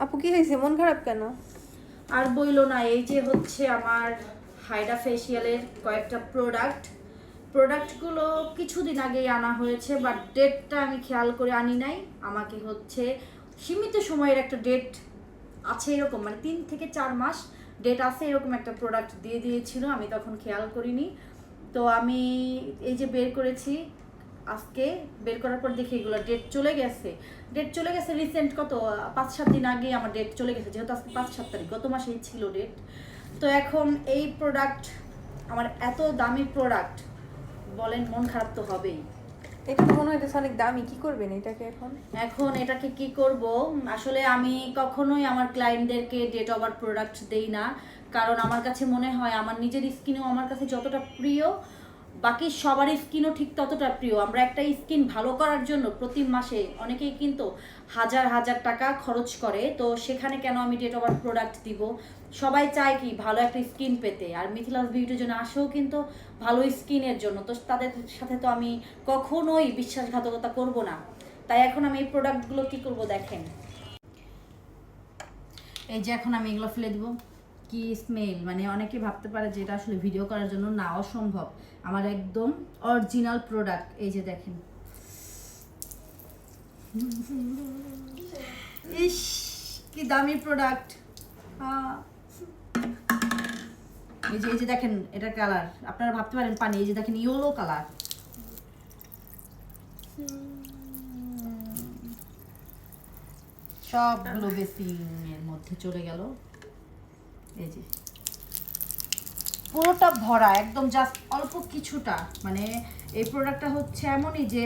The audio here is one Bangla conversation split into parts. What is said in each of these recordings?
আপু কি হয়েছে, মন খারাপ কেন? আর বইলো না, এই যে হচ্ছে আমার হাইড্রা ফেসিয়ালের কয়েকটা প্রোডাক্টগুলো কিছুদিন আগেই আনা হয়েছে, বাট ডেটটা আমি খেয়াল করে আনি নাই। আমাকে হচ্ছে সীমিত সময়ের একটা ডেট আছে এরকম, মানে 3 থেকে 4 মাস ডেট আছে এরকম একটা প্রোডাক্ট দিয়ে দিয়েছিল, আমি তখন খেয়াল করিনি। তো আমি এই যে বের করেছি, আজকে বের করার পর দেখি এগুলো ডেট চলে গেছে রিসেন্ট কত 5-7 দিন আগে আমার ডেট চলে গেছে, যেহেতু আজকে 5-7 তারিখ, গত মাসেই ছিল ডেট। তো এখন এই প্রোডাক্ট, আমার এত দামি প্রোডাক্ট, বলেন মন খারাপ তো হবেই। এটা তো মনে হইতেছে অনেক দামি, কি করবেন এটাকে এখন এটাকে কি করব? আসলে আমি কখনোই আমার ক্লায়েন্টদেরকে ডেট ওভার প্রোডাক্ট দেই না, কারণ আমার কাছে মনে হয় আমার নিজের স্কিনও আমার কাছে যতটা প্রিয়, বাকি সবার স্কিনও ঠিক ততটা প্রিয়। আমরা একটা স্কিন ভালো করার জন্য প্রতি মাসে অনেকেই কিন্তু হাজার হাজার টাকা খরচ করে, তো সেখানে কেন আমি ডেট ওভার প্রোডাক্ট দিব? সবাই চায় কি ভালো একটা স্কিন পেতে, আর মিথিলাস বিউটির জন্য আসেও কিন্তু ভালো স্কিনের জন্য, তো তাদের সাথে তো আমি কখনোই বিশ্বাসঘাতকতা করব না। তাই এখন আমি এই প্রোডাক্টগুলো কি করব দেখেন, এই যে এখন আমি এগুলো ফেলে দিব। কি স্মেল, মানে অনেকে ভাবতে পারে যে এটা আসলে ভিডিও করার জন্য না, অসম্ভব। আমার একদম অরিজিনাল প্রোডাক্ট, এই যে দেখেন। ইস কি দামি প্রোডাক্ট। এই যে দেখেন, এটা কালার আপনারা ভাবতে পারেন পানি, এই যে দেখেন ইয়েলো কালার। সবগুলো বেসিং এর মধ্যে চলে গেল, এই যে পুরোটা ভরা একদম, জাস্ট অল্প কিছুটা, মানে এই প্রোডাক্টটা হচ্ছে এমনই যে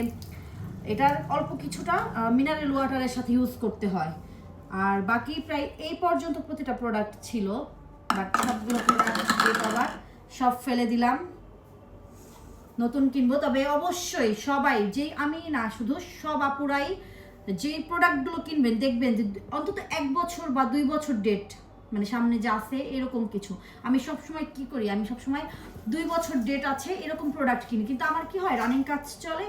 এটার অল্প কিছুটা মিনারেল ওয়াটারের সাথে ইউজ করতে হয়, আর বাকি প্রায় এই পর্যন্ত প্রতিটা প্রোডাক্ট ছিল, বাট সবগুলো প্রোডাক্ট আবার সব ফেলে দিলাম, নতুন কিনবো। তবে অবশ্যই সবাই, যে আমি না শুধু সব আপুরাই যে প্রোডাক্টগুলো কিনবেন দেখবেন যে অন্তত 1 বছর বা 2 বছর ডেট, মানে সামনে যা আছে এরকম কিছু। আমি সবসময় কি করি, আমি সবসময় 2 বছর ডেট আছে এরকম প্রোডাক্ট কিনি, কিন্তু আমার কি হয় রানিং কাজ চলে,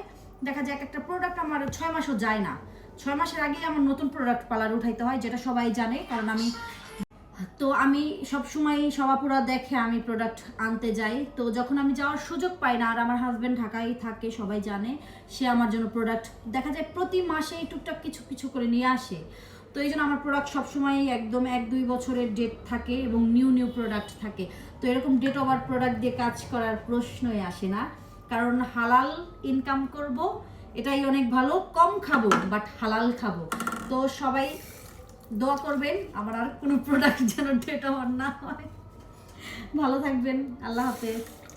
দেখা যায় একটা প্রোডাক্ট আমার 6 মাসও যায় না, 6 মাসের আগেই আমার নতুন প্রোডাক্ট পার্লার উঠাইতে হয়, যেটা সবাই জানে, কারণ আমি সবসময় সবাপুরা দেখে আমি প্রোডাক্ট আনতে যাই। তো যখন আমি যাওয়ার সুযোগ পাই না, আর আমার হাজব্যান্ড ঢাকায় থাকে, সবাই জানে, সে আমার জন্য প্রোডাক্ট দেখা যায় প্রতি মাসেই টুকটাক কিছু কিছু করে নিয়ে আসে। তো এই জন্য আমার প্রোডাক্ট সবসময় একদম 1-2 বছরের ডেট থাকে এবং নিউ প্রোডাক্ট থাকে। তো এরকম ডেট ওভার প্রোডাক্ট দিয়ে কাজ করার প্রশ্নই আসে না, কারণ হালাল ইনকাম করব, এটাই অনেক ভালো। কম খাবো বাট হালাল খাবো। তো সবাই দোয়া করবেন আমার আর কোনো প্রোডাক্ট যেন ডেট ওভার না হয়। ভালো থাকবেন, আল্লাহ হাফেজ।